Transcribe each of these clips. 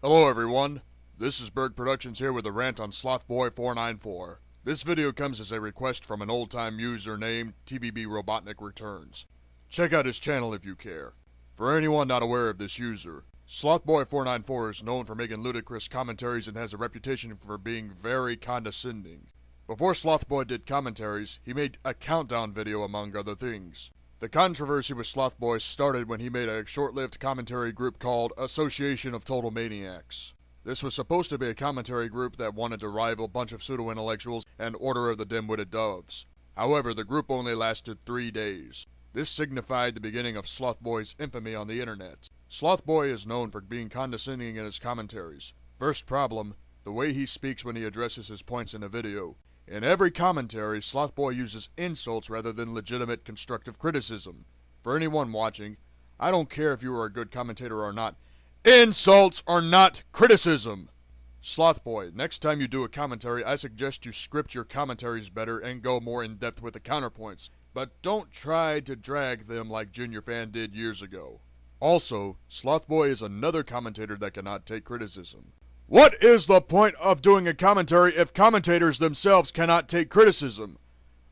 Hello everyone, this is Berg Productions here with a rant on Slothboy494. This video comes as a request from an old-time user named TVB Robotnik Returns. Check out his channel if you care. For anyone not aware of this user, Slothboy494 is known for making ludicrous commentaries and has a reputation for being very condescending. Before Slothboy did commentaries, he made a countdown video among other things. The controversy with Slothboy started when he made a short-lived commentary group called Association of Total Maniacs. This was supposed to be a commentary group that wanted to rival a bunch of pseudo-intellectuals and Order of the Dim-Witted Doves. However, the group only lasted 3 days. This signified the beginning of Slothboy's infamy on the internet. Slothboy is known for being condescending in his commentaries. First problem, the way he speaks when he addresses his points in a video. In every commentary, Slothboy uses insults rather than legitimate constructive criticism. For anyone watching, I don't care if you are a good commentator or not, insults are not criticism! Slothboy, next time you do a commentary, I suggest you script your commentaries better and go more in depth with the counterpoints, but don't try to drag them like Junior Fan did years ago. Also, Slothboy is another commentator that cannot take criticism. What is the point of doing a commentary if commentators themselves cannot take criticism?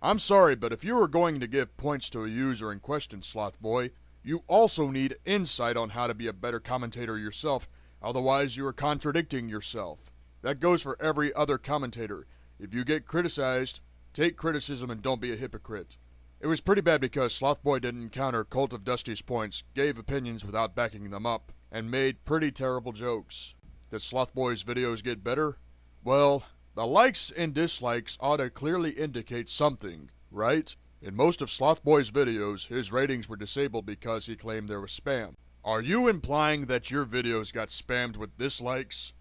I'm sorry, but if you are going to give points to a user in question, Slothboy, you also need insight on how to be a better commentator yourself, otherwise you are contradicting yourself. That goes for every other commentator. If you get criticized, take criticism and don't be a hypocrite. It was pretty bad because Slothboy didn't counter Cult of Dusty's points, gave opinions without backing them up, and made pretty terrible jokes. Did Slothboy's videos get better? Well, the likes and dislikes ought to clearly indicate something, right? In most of Slothboy's videos, his ratings were disabled because he claimed there was spam. Are you implying that your videos got spammed with dislikes?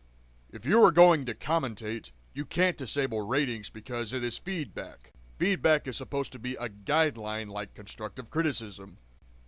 If you are going to commentate, you can't disable ratings because it is feedback. Feedback is supposed to be a guideline like constructive criticism.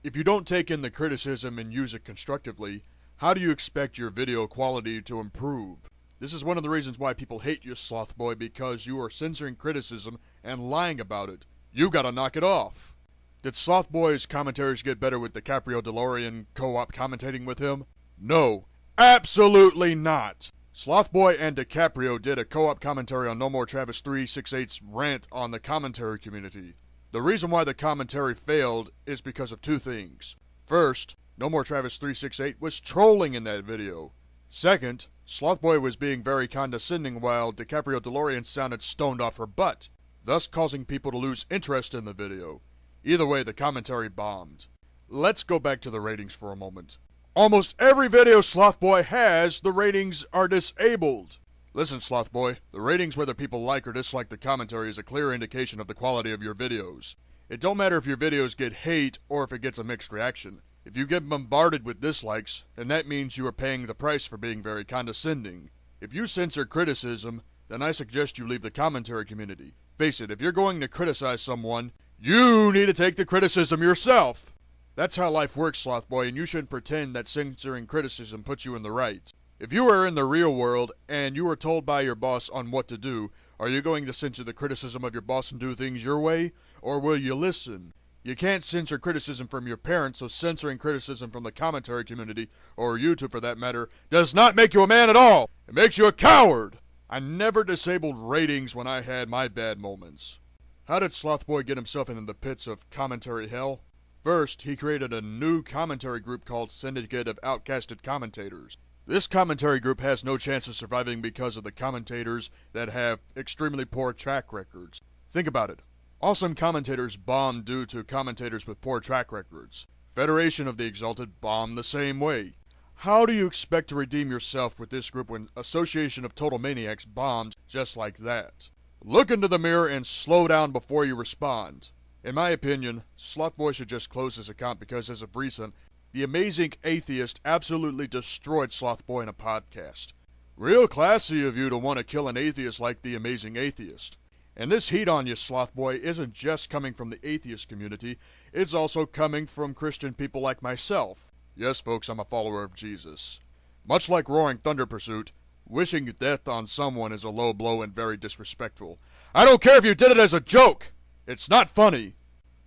If you don't take in the criticism and use it constructively, how do you expect your video quality to improve? This is one of the reasons why people hate you, Slothboy, because you are censoring criticism and lying about it. You gotta knock it off. Did Slothboy's commentaries get better with DiCaprio DeLorean co-op commentating with him? No, absolutely not. Slothboy and DiCaprio did a co-op commentary on No More Travis 368's rant on the commentary community. The reason why the commentary failed is because of two things. First, No More Travis 368 was trolling in that video. Second, Slothboy was being very condescending while DiCaprio DeLorean sounded stoned off her butt, thus causing people to lose interest in the video. Either way, the commentary bombed. Let's go back to the ratings for a moment. Almost every video Slothboy has, the ratings are disabled. Listen, Slothboy, the ratings whether people like or dislike the commentary is a clear indication of the quality of your videos. It don't matter if your videos get hate or if it gets a mixed reaction. If you get bombarded with dislikes, then that means you are paying the price for being very condescending. If you censor criticism, then I suggest you leave the commentary community. Face it, if you're going to criticize someone, you need to take the criticism yourself. That's how life works, Slothboy, and you shouldn't pretend that censoring criticism puts you in the right. If you are in the real world and you are told by your boss on what to do, are you going to censor the criticism of your boss and do things your way, or will you listen? You can't censor criticism from your parents, so censoring criticism from the commentary community, or YouTube for that matter, does not make you a man at all! It makes you a coward! I never disabled ratings when I had my bad moments. How did Slothboy get himself into the pits of commentary hell? First, he created a new commentary group called Syndicate of Outcasted Commentators. This commentary group has no chance of surviving because of the commentators that have extremely poor track records. Think about it. Awesome commentators bomb due to commentators with poor track records. Federation of the Exalted bombed the same way. How do you expect to redeem yourself with this group when Association of Total Maniacs bombed just like that? Look into the mirror and slow down before you respond. In my opinion, Slothboy should just close his account because as of recent, the Amazing Atheist absolutely destroyed Slothboy in a podcast. Real classy of you to want to kill an atheist like the Amazing Atheist. And this heat on you, Slothboy, isn't just coming from the atheist community, it's also coming from Christian people like myself. Yes, folks, I'm a follower of Jesus. Much like Roaring Thunder Pursuit, wishing death on someone is a low blow and very disrespectful. I don't care if you did it as a joke! It's not funny!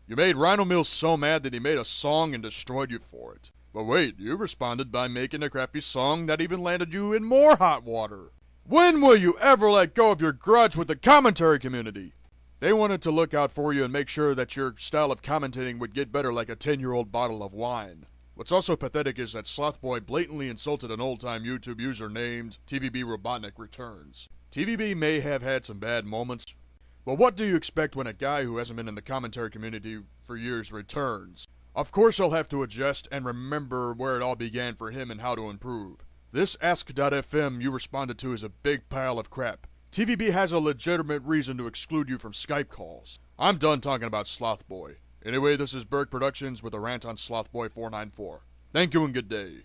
You made Rhino Mills so mad that he made a song and destroyed you for it. But wait, you responded by making a crappy song that even landed you in more hot water. When will you ever let go of your grudge with the commentary community? They wanted to look out for you and make sure that your style of commentating would get better like a 10-year-old bottle of wine. What's also pathetic is that Slothboy blatantly insulted an old-time YouTube user named TVB Robotnik Returns. TVB may have had some bad moments, but what do you expect when a guy who hasn't been in the commentary community for years returns? Of course he'll have to adjust and remember where it all began for him and how to improve. This Ask.fm you responded to is a big pile of crap. TVB has a legitimate reason to exclude you from Skype calls. I'm done talking about Slothboy. Anyway, this is Berg Productions with a rant on Slothboy494. Thank you and good day.